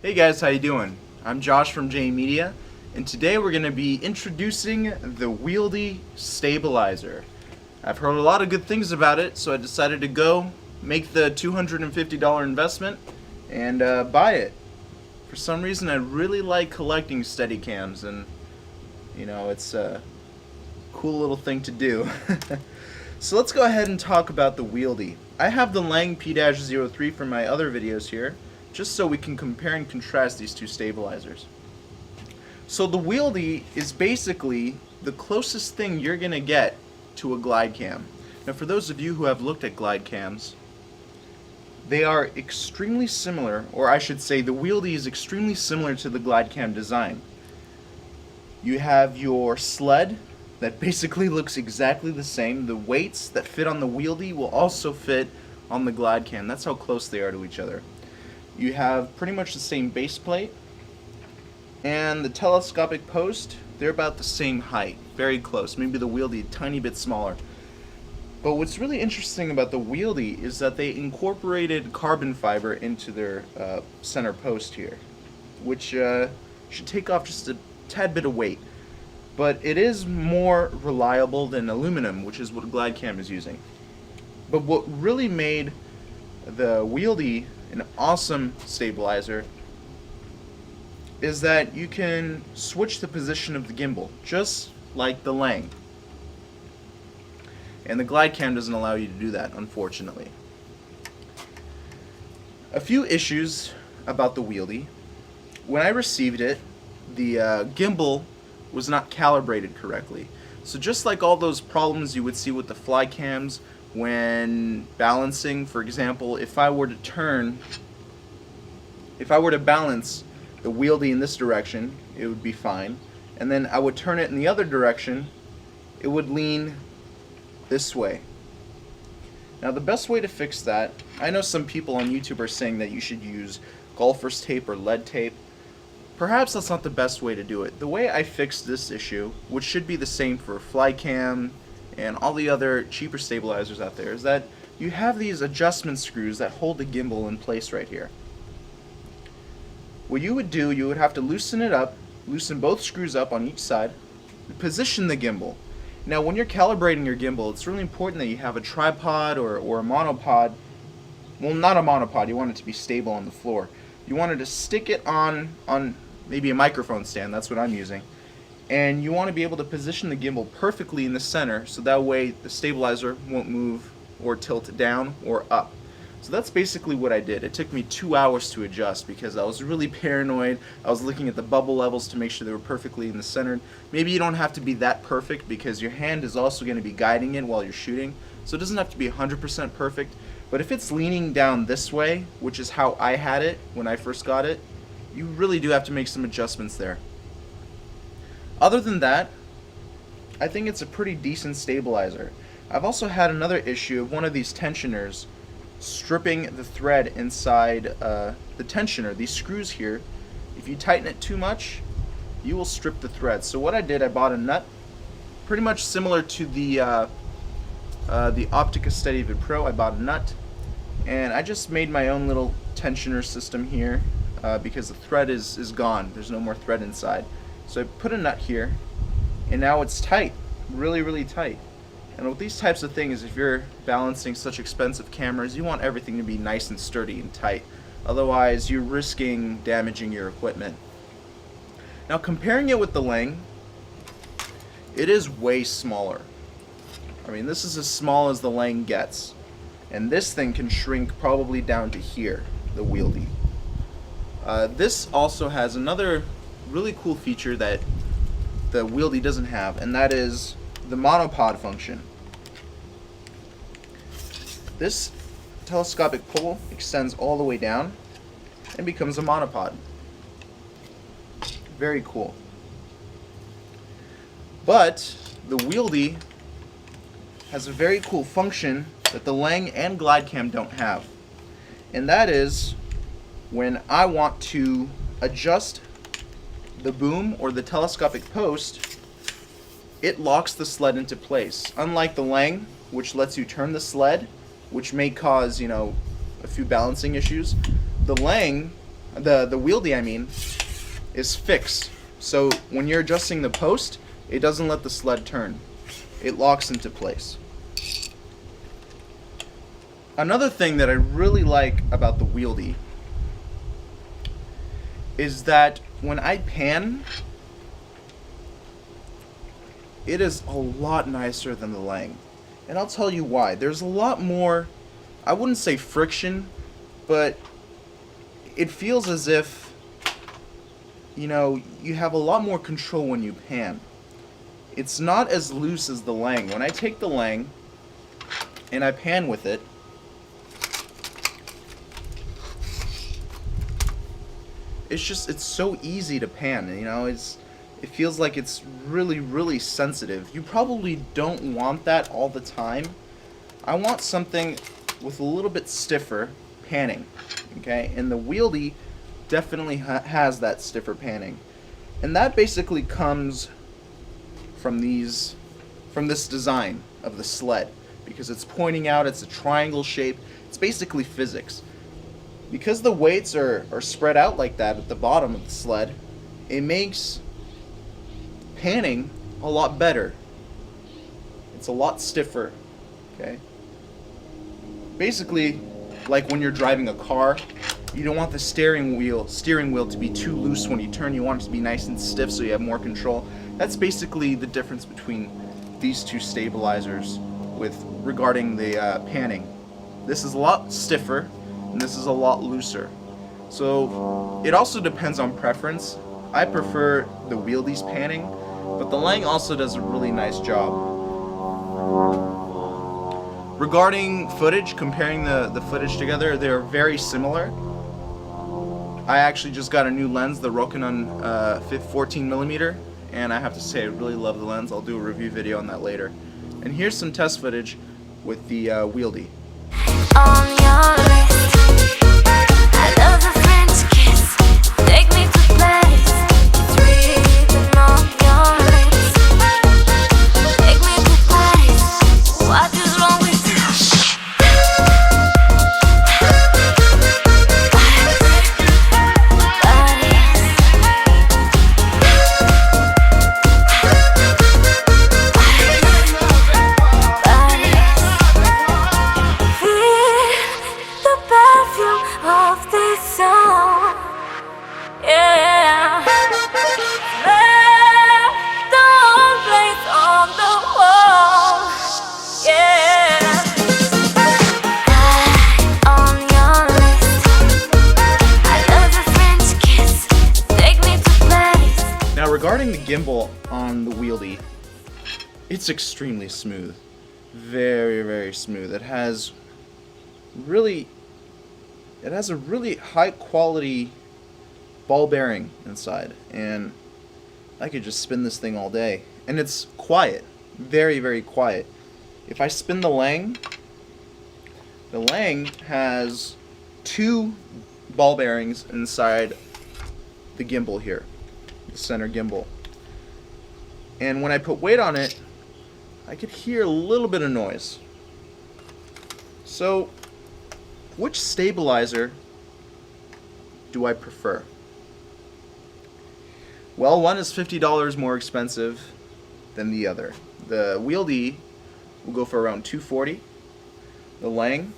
Hey guys, how you doing? I'm Josh from J Media, and today we're going to be introducing the Wieldy stabilizer. I've heard a lot of good things about it, so I decided to go make the $250 investment and buy it. For some reason, I really like collecting Steadicams, and it's a cool little thing to do. So let's go ahead and talk about the Wieldy. I have the Lang P-03 from my other videos here, just so we can compare and contrast these two stabilizers. So the Wieldy is basically the closest thing you're going to get to a glide cam. Now for those of you who have looked at glide cams, they are extremely similar, or I should say the Wieldy is extremely similar to the glide cam design. You have your sled that basically looks exactly the same. The weights that fit on the Wieldy will also fit on the glide cam. That's how close they are to each other. You have pretty much the same base plate, and the telescopic post, they're about the same height, very close, maybe the Wieldy a tiny bit smaller. But what's really interesting about the Wieldy is that they incorporated carbon fiber into their center post here, which should take off just a tad bit of weight. But it is more reliable than aluminum, which is what GlideCam is using. But what really made the Wieldy an awesome stabilizer is that you can switch the position of the gimbal, just like the Lang. And the GlideCam doesn't allow you to do that, unfortunately. A few issues about the Wieldy. When I received it, the gimbal was not calibrated correctly. So just like all those problems you would see with the fly cams when balancing, for example, if I were to balance the Wieldy in this direction, it would be fine, and then I would turn it in the other direction, it would lean this way. Now the best way to fix that, I know some people on YouTube are saying that you should use golfer's tape or lead tape. Perhaps that's not the best way to do it. The way I fixed this issue, which should be the same for Flycam and all the other cheaper stabilizers out there, is that you have these adjustment screws that hold the gimbal in place right here. What you would do, you would have to loosen it up, loosen both screws up on each side, position the gimbal. Now when you're calibrating your gimbal, it's really important that you have a tripod or a monopod. Well, not a monopod, you want it to be stable on the floor. You wanted to stick it on maybe a microphone stand, that's what I'm using, and you want to be able to position the gimbal perfectly in the center so that way the stabilizer won't move or tilt down or up. So that's basically what I did. It took me 2 hours to adjust because I was really paranoid. I was looking at the bubble levels to make sure they were perfectly in the center. Maybe you don't have to be that perfect because your hand is also going to be guiding it while you're shooting, so it doesn't have to be 100% perfect. But if it's leaning down this way, which is how I had it when I first got it, you really do have to make some adjustments there. Other than that, I think it's a pretty decent stabilizer. I've also had another issue of one of these tensioners stripping the thread inside the tensioner. These screws here, if you tighten it too much, you will strip the thread. So what I did, I bought a nut, pretty much similar to the Optica SteadyVid Pro. I bought a nut, and I just made my own little tensioner system here because the thread is gone. There's no more thread inside. So I put a nut here, and now it's tight, really, really tight. And with these types of things, if you're balancing such expensive cameras, you want everything to be nice and sturdy and tight. Otherwise, you're risking damaging your equipment. Now, comparing it with the Lang, it is way smaller. I mean, this is as small as the Lang gets. And this thing can shrink probably down to here, the Wieldy. This also has another really cool feature that the Wieldy doesn't have, and that is the monopod function. This telescopic pole extends all the way down and becomes a monopod. Very cool. But the Wieldy has a very cool function that the Lang and GlideCam don't have, and that is when I want to adjust the boom or the telescopic post, it locks the sled into place. Unlike the Lang, which lets you turn the sled, which may cause, a few balancing issues, the Lang the Wieldy, I mean, is fixed. So when you're adjusting the post, it doesn't let the sled turn. It locks into place. Another thing that I really like about the Wieldy is that when I pan, it is a lot nicer than the Lang. And I'll tell you why. There's a lot more, I wouldn't say friction, but it feels as if, you know, you have a lot more control when you pan. It's not as loose as the Lang. When I take the Lang and I pan with it, it's so easy to pan, you know, it feels like it's really, really sensitive. You probably don't want that all the time. I want something with a little bit stiffer panning, okay? And the Wieldy definitely has that stiffer panning. And that basically comes from this design of the sled, because it's pointing out, it's a triangle shape. It's basically physics. Because the weights are spread out like that at the bottom of the sled, it makes panning a lot better. It's a lot stiffer, okay? Basically, like when you're driving a car, you don't want the steering wheel to be too loose when you turn. You want it to be nice and stiff so you have more control. That's basically the difference between these two stabilizers regarding the panning. This is a lot stiffer, and this is a lot looser. So it also depends on preference. I prefer the Wieldy's panning, but the Lang also does a really nice job. Regarding footage, comparing the footage together, they're very similar. I actually just got a new lens, the Rokinon 14mm, and I have to say I really love the lens. I'll do a review video on that later. And here's some test footage with the Wieldy. On your list, I love a French kiss. Take me to place. It's written on your lips. Take me to place. What is wrong with you? Regarding the gimbal on the Wieldy, it's extremely smooth. Very, very smooth. It has a really high quality ball bearing inside, and I could just spin this thing all day. And it's quiet. Very, very quiet. If I spin the Lang has 2 ball bearings inside the gimbal here. The center gimbal. And when I put weight on it, I could hear a little bit of noise. So, which stabilizer do I prefer? Well, one is $50 more expensive than the other. The Wieldy will go for around $240. The Lang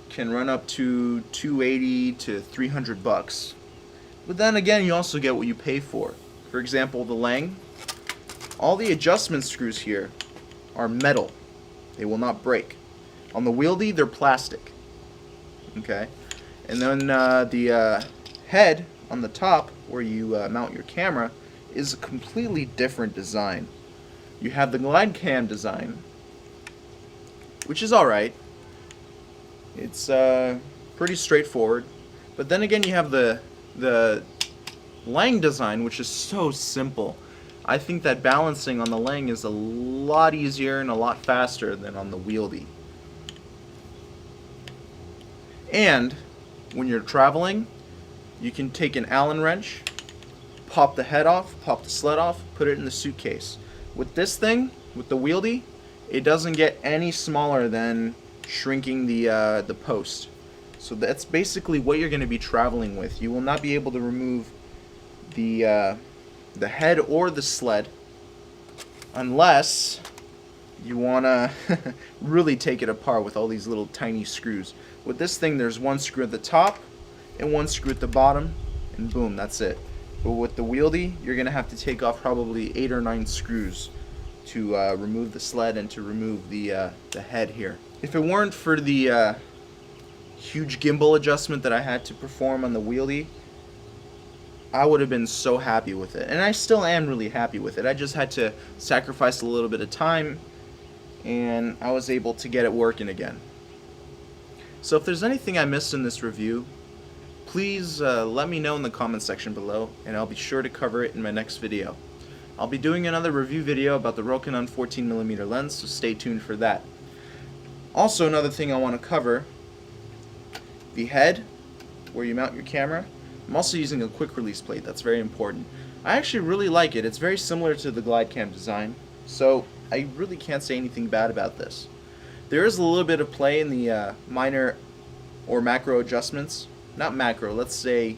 can run up to $280 to $300. But then again, you also get what you pay for. For example, the Lang, all the adjustment screws here are metal. They will not break. On the Wieldy, they're plastic. Okay? And then the head on the top, where you mount your camera, is a completely different design. You have the glide cam design, which is alright. It's pretty straightforward. But then again, you have the Lang design, which is so simple. I think that balancing on the Lang is a lot easier and a lot faster than on the Wieldy. And when you're traveling, you can take an Allen wrench, pop the head off, pop the sled off, put it in the suitcase. With this thing, with the Wieldy, it doesn't get any smaller than shrinking the post. So that's basically what you're going to be traveling with. You will not be able to remove the head or the sled unless you want to really take it apart with all these little tiny screws. With this thing, there's one screw at the top and one screw at the bottom, and boom, that's it. But with the Wieldy, you're going to have to take off probably 8 or 9 screws to remove the sled and to remove the head here. If it weren't for the huge gimbal adjustment that I had to perform on the Wieldy, I would have been so happy with it. And I still am really happy with it. I just had to sacrifice a little bit of time, and I was able to get it working again. So if there's anything I missed in this review, please let me know in the comment section below, and I'll be sure to cover it in my next video. I'll be doing another review video about the Rokinon 14mm lens, so stay tuned for that. Also, another thing I want to cover, the head, where you mount your camera. I'm also using a quick release plate. That's very important. I actually really like it. It's very similar to the GlideCam design, so I really can't say anything bad about this. There is a little bit of play in the minor or macro adjustments. Not macro, let's say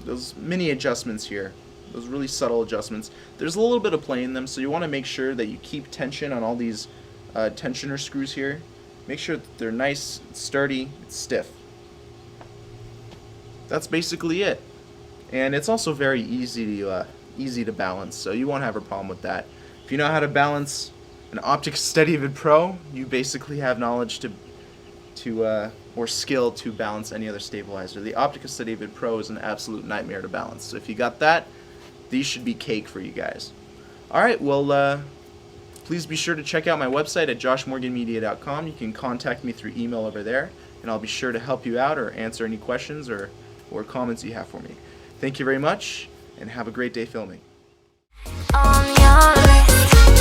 those mini adjustments here. Those really subtle adjustments. There's a little bit of play in them, so you want to make sure that you keep tension on all these tensioner screws here. Make sure that they're nice, sturdy, stiff. That's basically it. And it's also very easy to balance, so you won't have a problem with that. If you know how to balance an Optics SteadyVid Pro, you basically have knowledge or skill to balance any other stabilizer. The Optics SteadyVid Pro is an absolute nightmare to balance. So if you got that, these should be cake for you guys. Alright, well, please be sure to check out my website at joshmorganmedia.com. You can contact me through email over there, and I'll be sure to help you out or answer any questions or comments you have for me. Thank you very much, and have a great day filming. On your list.